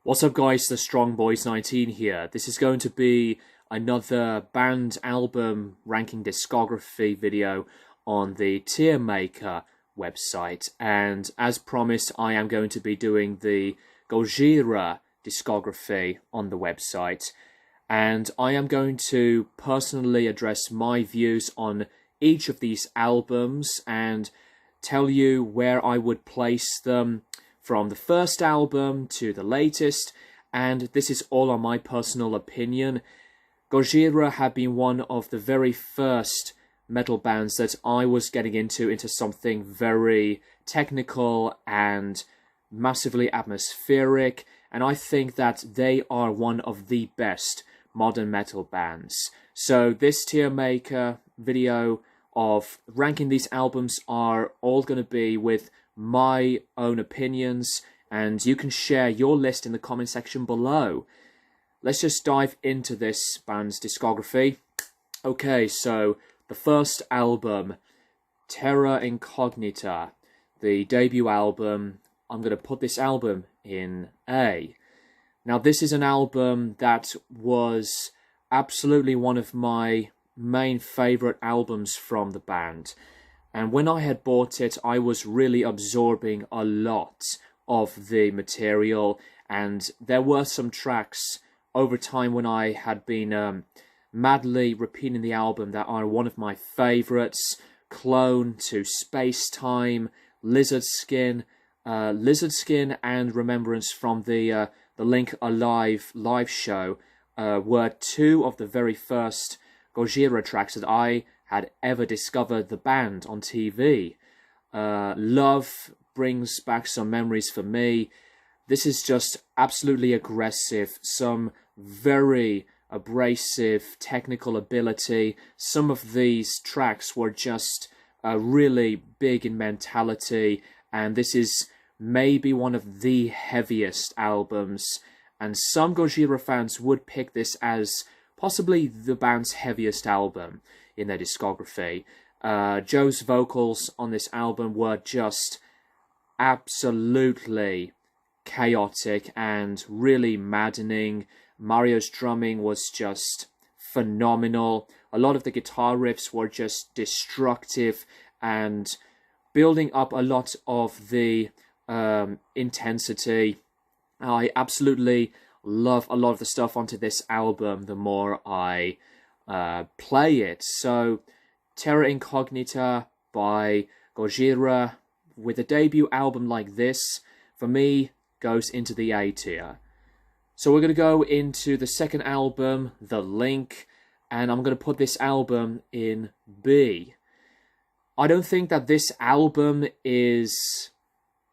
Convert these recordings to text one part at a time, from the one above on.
What's up guys, the Strong Boys 19 here. This is going to be another band album ranking discography video on the Tiermaker website, and as promised I am going to be doing the Gojira discography on the website, and I am going to personally address my views on each of these albums and tell you where I would place them from the first album to the latest, and this is all on my personal opinion. Gojira have been one of the very first metal bands that I was getting into something very technical and massively atmospheric, and I think that they are one of the best modern metal bands. So this Tiermaker video of ranking these albums are all going to be with my own opinions, and you can share your list in the comment section below. Let's just dive into this band's discography. Okay, so the first album, Terra Incognita, the debut album. I'm going to put this album in A. Now this is an album that was absolutely one of my main favourite albums from the band. And when I had bought it, I was really absorbing a lot of the material, and there were some tracks over time when I had been madly repeating the album that are one of my favourites. Clone to Space Time, Lizard Skin and Remembrance from the Link Alive live show were two of the very first Gojira tracks that I had ever discovered the band on TV. Love brings back some memories for me. This is just absolutely aggressive, some very abrasive technical ability. Some of these tracks were just really big in mentality, and this is maybe one of the heaviest albums, and some Gojira fans would pick this as possibly the band's heaviest album in their discography. Joe's vocals on this album were just absolutely chaotic and really maddening. Mario's drumming was just phenomenal. A lot of the guitar riffs were just destructive and building up a lot of the intensity. I absolutely love a lot of the stuff onto this album the more I play it. So Terra Incognita by Gojira, with a debut album like this, for me goes into the A tier. So we're going to go into the second album, The Link, and I'm going to put this album in B. I don't think that this album is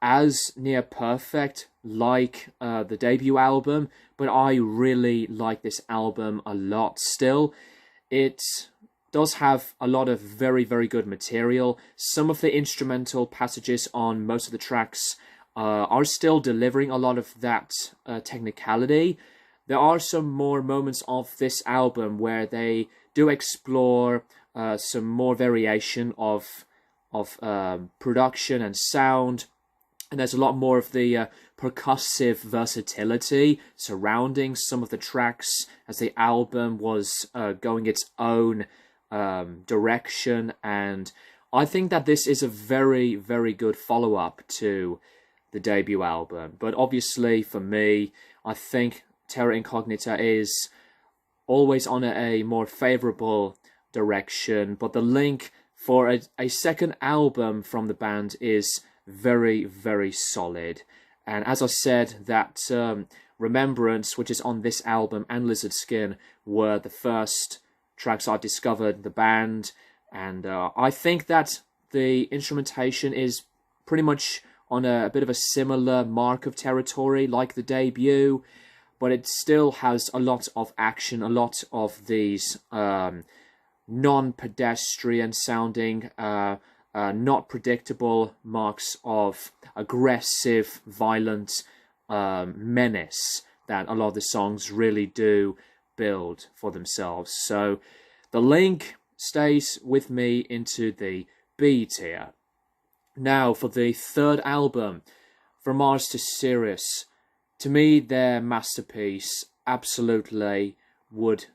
as near perfect like the debut album, but I really like this album a lot still. It does have a lot of very, very good material. Some of the instrumental passages on most of the tracks are still delivering a lot of that technicality. There are some more moments of this album where they do explore some more variation of production and sound, and there's a lot more of the percussive versatility surrounding some of the tracks as the album was going its own direction, and I think that this is a very, very good follow-up to the debut album. But obviously for me, I think Terra Incognita is always on a more favourable direction, but The Link for a second album from the band is very, very solid. And as I said, that Remembrance, which is on this album, and Lizard Skin were the first tracks I discovered the band, and I think that the instrumentation is pretty much on a bit of a similar mark of territory like the debut, but it still has a lot of action, a lot of these non-pedestrian sounding, not predictable marks of aggressive, violent menace that a lot of the songs really do build for themselves. So The Link stays with me into the B tier. Now for the third album, From Mars to Sirius, To me, their masterpiece. Absolutely would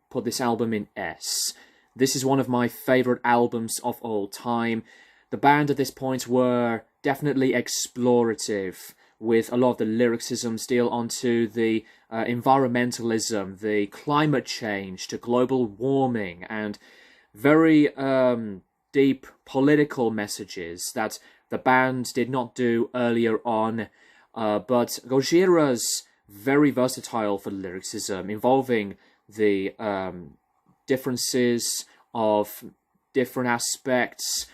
put this album in S. This is one of my favourite albums of all time. The band at this point were definitely explorative, with a lot of the lyricism still onto the environmentalism, the climate change, to global warming, and very deep political messages that the band did not do earlier on. But Gojira's very versatile for lyricism, involving the differences of different aspects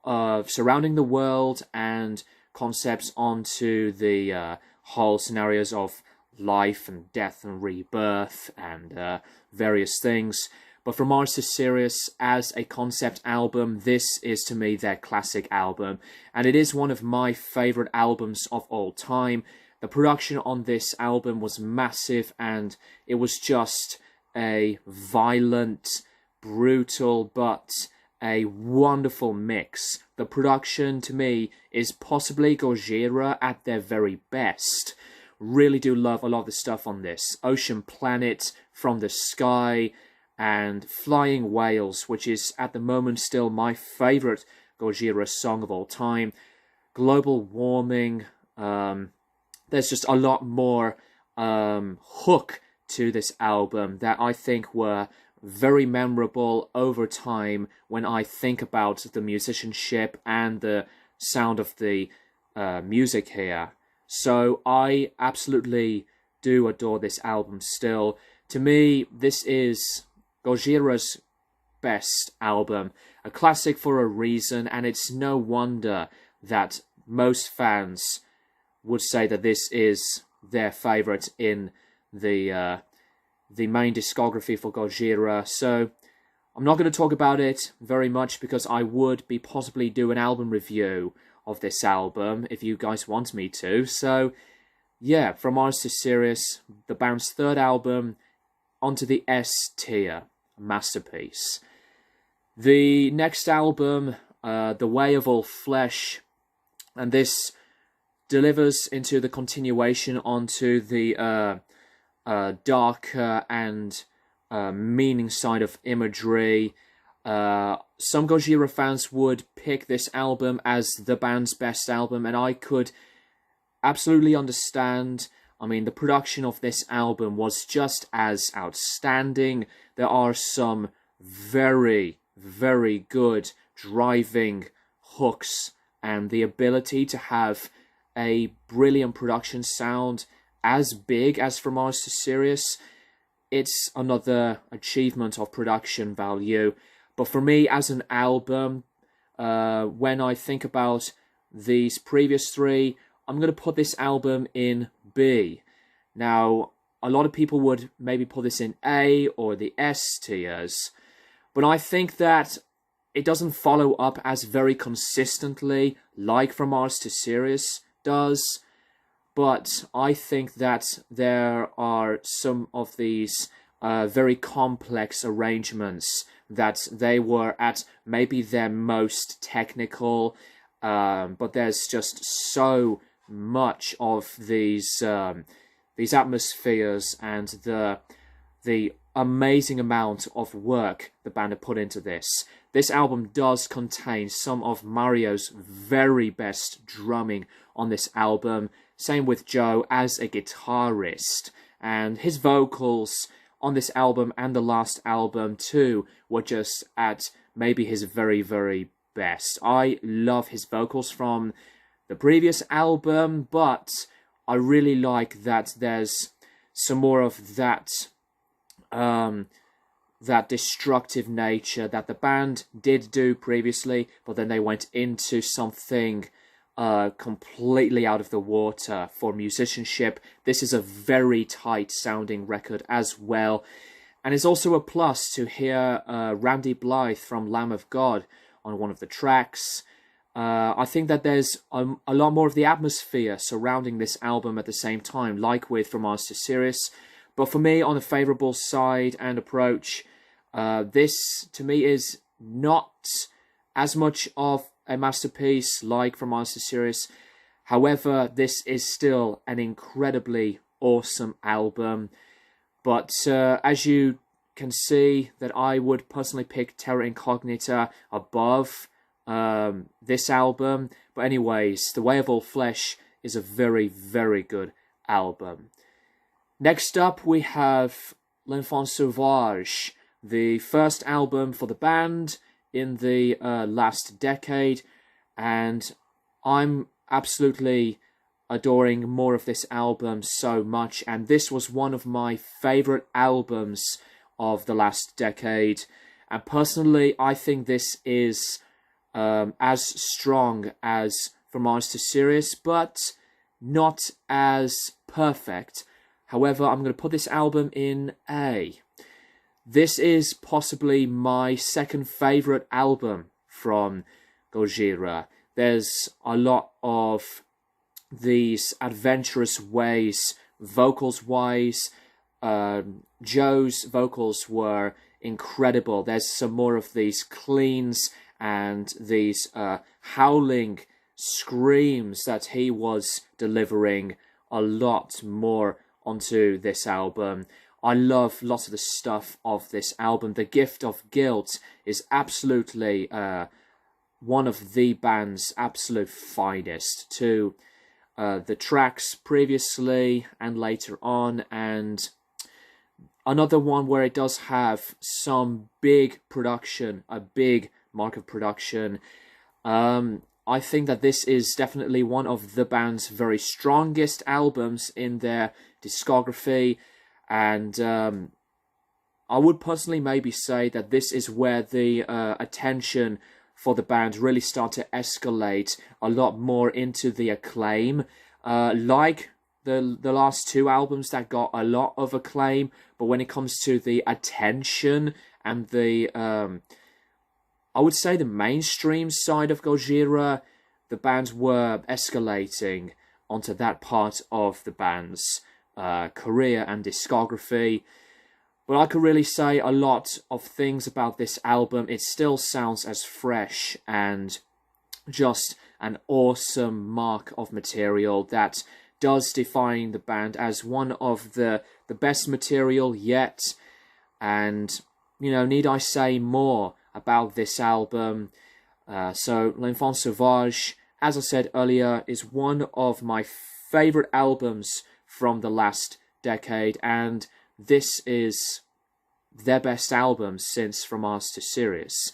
of surrounding the world and concepts onto the whole scenarios of life and death and rebirth and various things. But from Mars to Sirius, as a concept album, this is to me their classic album, and it is one of my favourite albums of all time. The production on this album was massive, and it was just a violent, brutal, but a wonderful mix. The production, to me, is possibly Gojira at their very best. Really do love a lot of the stuff on this. Ocean Planet, From the Sky, and Flying Whales, which is at the moment still my favourite Gojira song of all time. Global Warming. There's just a lot more hook to this album that I think were very memorable over time when I think about the musicianship and the sound of the music here. So I absolutely do adore this album still. To me, this is Gojira's best album, a classic for a reason, and it's no wonder that most fans would say that this is their favourite in the main discography for Gojira. So I'm not going to talk about it very much because I would be possibly do an album review of this album if you guys want me to. So yeah, From Mars to Sirius, the band's third album, onto the S tier, masterpiece. The next album, The Way of All Flesh, and this delivers into the continuation onto the darker and meaning side of imagery. Some Gojira fans would pick this album as the band's best album, and I could absolutely understand. I mean, the production of this album was just as outstanding. There are some very, very good driving hooks, and the ability to have a brilliant production sound as big as From Mars to Sirius, it's another achievement of production value. But for me, as an album, when I think about these previous three, I'm going to put this album in B. Now, a lot of people would maybe put this in A or the S tiers, but I think that it doesn't follow up as very consistently like From Mars to Sirius does. But I think that there are some of these very complex arrangements that they were at maybe their most technical, but there's just so much of these atmospheres and the amazing amount of work the band have put into this. This album does contain some of Mario's very best drumming on this album. Same with Joe as a guitarist. And his vocals on this album and the last album too were just at maybe his very, very best. I love his vocals from the previous album, but I really like that there's some more of that that destructive nature that the band did do previously, but then they went into something completely out of the water for musicianship. This is a very tight sounding record as well, and it's also a plus to hear Randy Blythe from Lamb of God on one of the tracks. I think that there's a lot more of the atmosphere surrounding this album at the same time, like with From Mars to Sirius. But for me, on the favourable side and approach, this to me is not as much of a masterpiece like From Mars to Sirius. However, this is still an incredibly awesome album. But as you can see, that I would personally pick Terra Incognita above this album. But anyways, The Way of All Flesh is a very, very good album. Next up, we have Lenfan Sauvage, the first album for the band in the last decade, and I'm absolutely adoring more of this album so much, and this was one of my favorite albums of the last decade, and personally I think this is as strong as From Mars to Sirius, but not as perfect. However, I'm going to put this album in A. This is possibly my second favorite album from Gojira. There's a lot of these adventurous ways, vocals-wise. Joe's vocals were incredible. There's some more of these cleans and these howling screams that he was delivering a lot more onto this album. I love lots of the stuff of this album. The Gift of Guilt is absolutely one of the band's absolute finest, to the tracks previously and later on, and another one where it does have some big production, a big mark of production. I think that this is definitely one of the band's very strongest albums in their discography, and I would personally maybe say that this is where the attention for the band really start to escalate a lot more into the acclaim, like the last two albums that got a lot of acclaim, but when it comes to the attention and the I would say the mainstream side of Gojira, the bands were escalating onto that part of the band's career and discography. But I could really say a lot of things about this album. It still sounds as fresh and just an awesome mark of material that does define the band as one of the best material yet. And, you know, need I say more about this album? So Lenfan Sauvage, as I said earlier, is one of my favorite albums from the last decade, and this is their best album since From Mars to Sirius.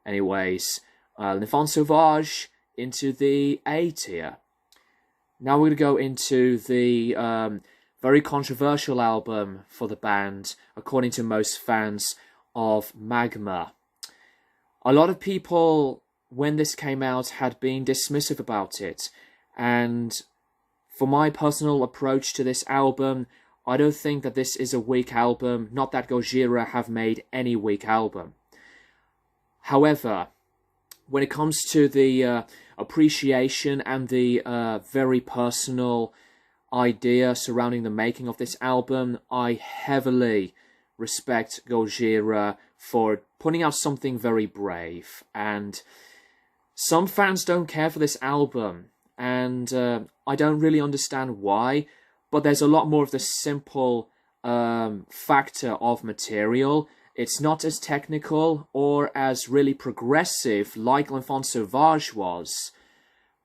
Anyways, Lenfan Sauvage into the A tier. Now we're going to go into the very controversial album for the band, according to most fans, of Magma. A lot of people, when this came out, had been dismissive about it, and for my personal approach to this album, I don't think that this is a weak album, not that Gojira have made any weak album. However, when it comes to the appreciation and the very personal idea surrounding the making of this album, I heavily respect Gojira for putting out something very brave. And some fans don't care for this album, and I don't really understand why, but there's a lot more of the simple factor of material. It's not as technical or as really progressive like Lenfan Sauvage was,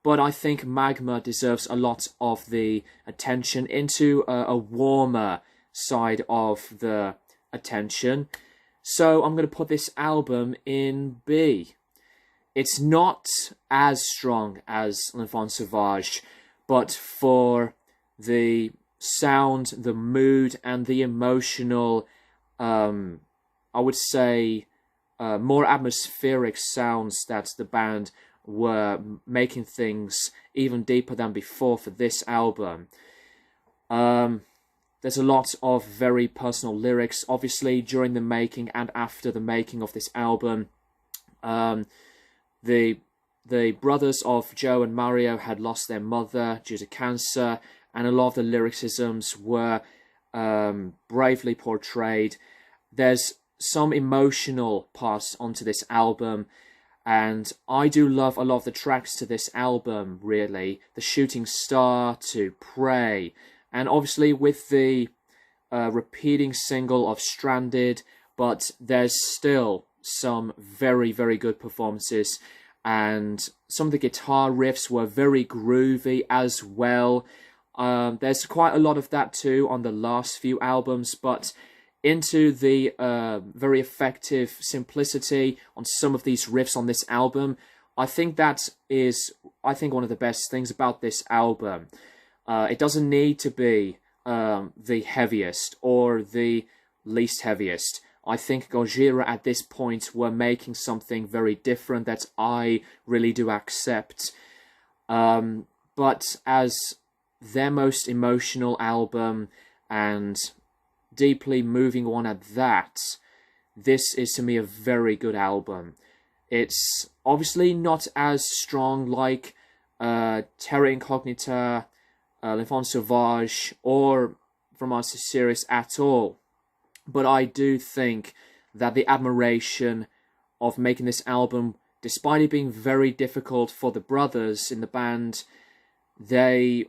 but I think Magma deserves a lot of the attention into a warmer side of the attention. So I'm going to put this album in B. It's not as strong as Lenfan Sauvage, but for the sound, the mood, and the emotional, I would say, more atmospheric sounds that the band were making things even deeper than before for this album. There's a lot of very personal lyrics, obviously, during the making and after the making of this album. The brothers of Joe and Mario had lost their mother due to cancer, and a lot of the lyricisms were bravely portrayed. There's some emotional parts onto this album, And I do love a lot of the tracks to this album, really. The Shooting Star to Pray. And obviously with the repeating single of Stranded, but there's still some very, very good performances. And some of the guitar riffs were very groovy as well. There's quite a lot of that too on the last few albums, but into the very effective simplicity on some of these riffs on this album, I think that is, one of the best things about this album. It doesn't need to be the heaviest or the least heaviest. I think Gojira at this point were making something very different that I really do accept. But as their most emotional album and deeply moving one at that, this is to me a very good album. It's obviously not as strong like Terra Incognita, Lenfan Sauvage, or from our series at all. But I do think that the admiration of making this album, despite it being very difficult for the brothers in the band, they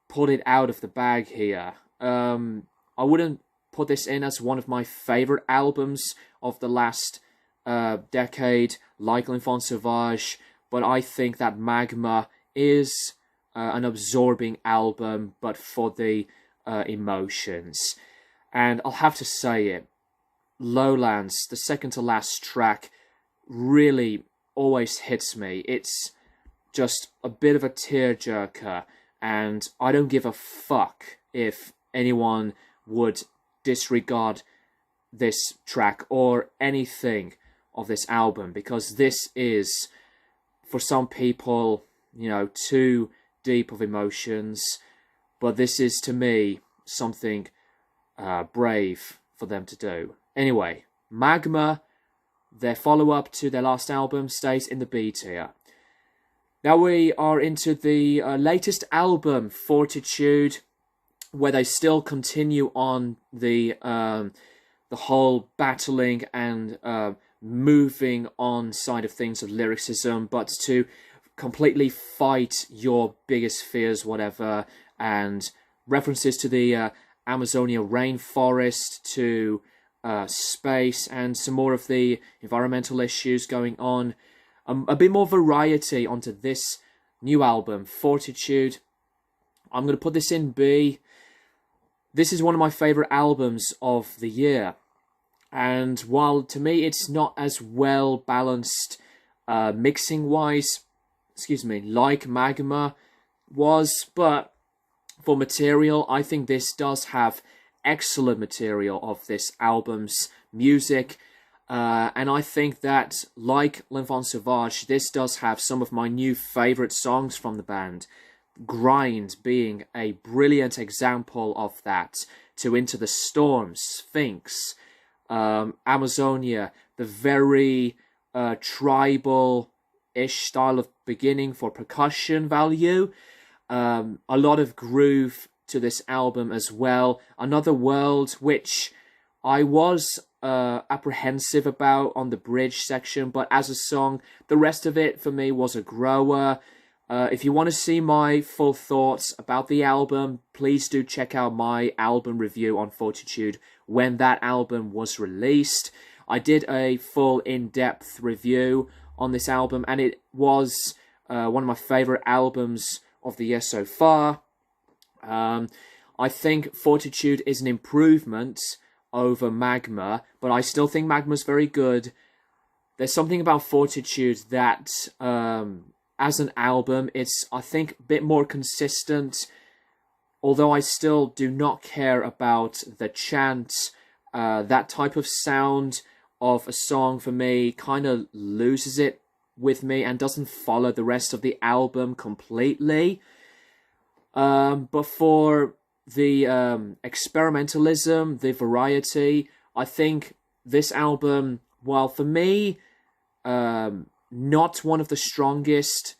put it out of the bag here. I wouldn't put this in as one of my favorite albums of the last decade, like Lenfan Sauvage, but I think that Magma is an absorbing album, but for the emotions. And I'll have to say it, Lowlands, the second to last track, really always hits me. It's just a bit of a tearjerker, and I don't give a fuck if anyone would disregard this track or anything of this album, because this is, for some people, too deep of emotions, but this is, to me, something brave for them to do. Anyway, Magma, their follow-up to their last album, stays in the B tier. Now we are into the latest album, Fortitude, where they still continue on the whole battling and moving on side of things of lyricism, but to completely fight your biggest fears, whatever, and references to the Amazonia rainforest, to space, and some more of the environmental issues going on. A bit more variety onto this new album, Fortitude. I'm going to put this in B. This is one of my favourite albums of the year. And while to me it's not as well balanced mixing-wise, like Magma was, but for material, I think this does have excellent material of this album's music. And I think that, like Lenfan Sauvage, this does have some of my new favourite songs from the band. Grind being a brilliant example of that, to Into the Storm, Sphinx, Amazonia, the very tribal-ish style of beginning for percussion value. A lot of groove to this album as well. Another World, which I was apprehensive about on the bridge section, but as a song, the rest of it for me was a grower. If you want to see my full thoughts about the album, please do check out my album review on Fortitude when that album was released. I did a full in-depth review on this album, and it was one of my favourite albums of the year so far. I think Fortitude is an improvement over Magma, but I still think Magma's very good. There's something about Fortitude that, as an album, it's, I think, a bit more consistent, although I still do not care about the chant. That type of sound of a song, for me, kind of loses it with me and doesn't follow the rest of the album completely. But for the experimentalism, the variety, I think this album, while for me, not one of the strongest,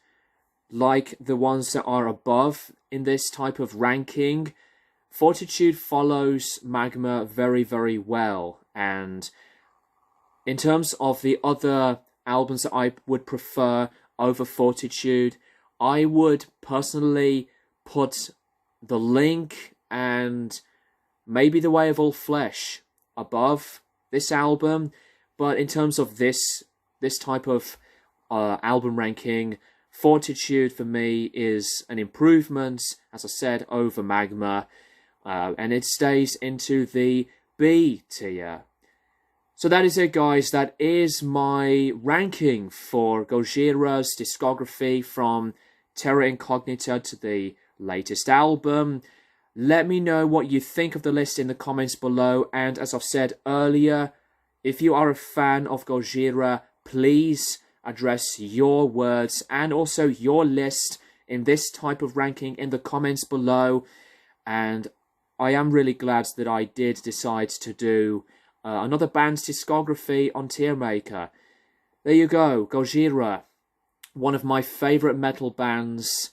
like the ones that are above in this type of ranking, Fortitude follows Magma very, very well. And in terms of the other albums that I would prefer over Fortitude, I would personally put The Link and maybe The Way of All Flesh above this album. But in terms of this type of album ranking, Fortitude for me is an improvement, as I said, over Magma, and it stays into the B tier. So that is it, guys. That is my ranking for Gojira's discography from Terra Incognita to the latest album. Let me know what you think of the list in the comments below, and as I've said earlier, if you are a fan of Gojira, please address your words and also your list in this type of ranking in the comments below. And I am really glad that I did decide to do another band's discography on Tiermaker. There you go, Gojira, one of my favourite metal bands,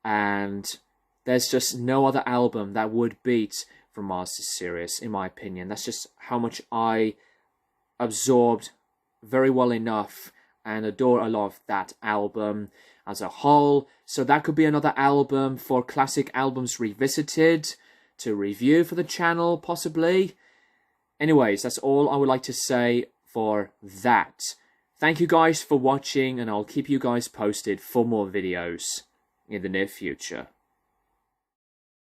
and there's just no other album that would beat from Master Series, in my opinion. That's just how much I absorbed very well enough and adore a lot of that album as a whole. So that could be another album for Classic Albums Revisited to review for the channel, possibly. Anyways, that's all I would like to say for that. Thank you guys for watching, and I'll keep you guys posted for more videos in the near future.